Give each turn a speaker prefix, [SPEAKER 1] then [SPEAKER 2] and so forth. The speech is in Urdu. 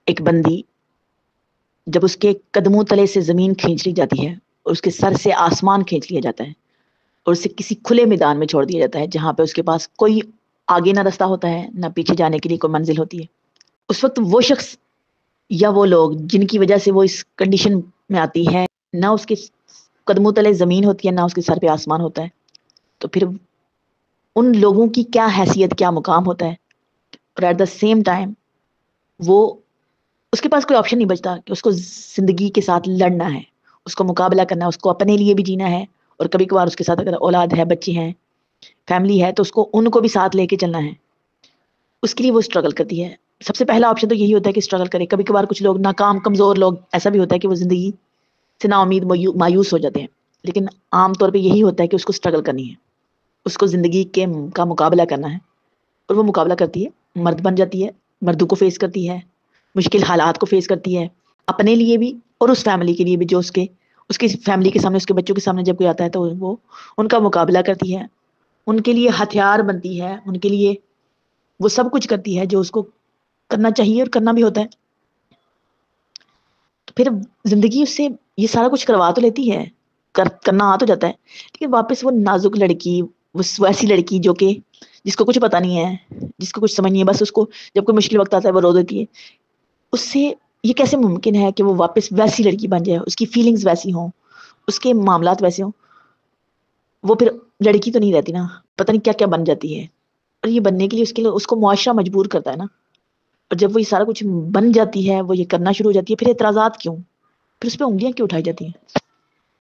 [SPEAKER 1] ایک بندی جب اس کے قدموں تلے سے زمین کھینچ لی جاتی ہے اور اس کے سر سے آسمان کھینچ لیا جاتا ہے اور اسے کسی کھلے میدان میں چھوڑ دیا جاتا ہے جہاں پہ اس کے پاس کوئی آگے نہ رستہ ہوتا ہے نہ پیچھے جانے کے لیے کوئی منزل ہوتی ہے، اس وقت وہ شخص یا وہ لوگ جن کی وجہ سے وہ اس کنڈیشن میں آتی ہے، نہ اس کے قدموں تلے زمین ہوتی ہے نہ اس کے سر پہ آسمان ہوتا ہے، تو پھر ان لوگوں کی کیا حیثیت، کیا مقام ہوتا ہے؟ اور ایٹ دا سیم ٹائم وہ اس کے پاس کوئی آپشن نہیں بچتا کہ اس کو زندگی کے ساتھ لڑنا ہے، اس کو مقابلہ کرنا ہے، اس کو اپنے لیے بھی جینا ہے، اور کبھی کبھار اس کے ساتھ اگر اولاد ہے، بچے ہیں، فیملی ہے، تو اس کو ان کو بھی ساتھ لے کے چلنا ہے، اس کے لیے وہ اسٹرگل کرتی ہے۔ سب سے پہلا آپشن تو یہی ہوتا ہے کہ اسٹرگل کرے۔ کبھی کبھار کچھ لوگ ناکام کمزور لوگ ایسا بھی ہوتا ہے کہ وہ زندگی سے نا امید مایوس ہو جاتے ہیں، لیکن عام طور پہ یہی ہوتا ہے کہ اس کو اسٹرگل کرنی ہے، اس کو زندگی کا مقابلہ کرنا ہے، اور وہ مقابلہ کرتی ہے، مرد بن جاتی ہے، مردوں کو فیس کرتی ہے، مشکل حالات کو فیس کرتی ہے، اپنے لیے بھی اور اس فیملی کے لیے بھی جو اس کی فیملی کے سامنے، اس کے بچوں کے سامنے جب کوئی آتا ہے تو وہ ان کا مقابلہ کرتی ہے، ان کے لیے ہتھیار بنتی ہے، ان کے لیے وہ سب کچھ کرتی ہے جو اس کو کرنا چاہیے اور کرنا بھی ہوتا ہے۔ تو پھر زندگی اس سے یہ سارا کچھ کروا تو لیتی ہے، کرنا آ تو جاتا ہے، لیکن واپس وہ نازک لڑکی، وہ ایسی لڑکی جو کہ جس کو کچھ پتا نہیں ہے، جس کو کچھ سمجھ نہیں ہے، بس اس کو جب کوئی مشکل وقت آتا ہے وہ رو دیتی ہے، اس سے یہ کیسے ممکن ہے کہ وہ واپس ویسی لڑکی بن جائے، اس کی فیلنگز ویسی ہوں، اس کے معاملات ویسے ہوں؟ وہ پھر لڑکی تو نہیں رہتی نا، پتہ نہیں کیا کیا بن جاتی ہے، اور یہ بننے کے لیے اس کو معاشرہ مجبور کرتا ہے نا، اور جب وہ یہ سارا کچھ بن جاتی ہے، وہ یہ کرنا شروع ہو جاتی ہے، پھر اعتراضات کیوں، پھر اس پہ انگلیاں کیوں اٹھائی جاتی ہیں؟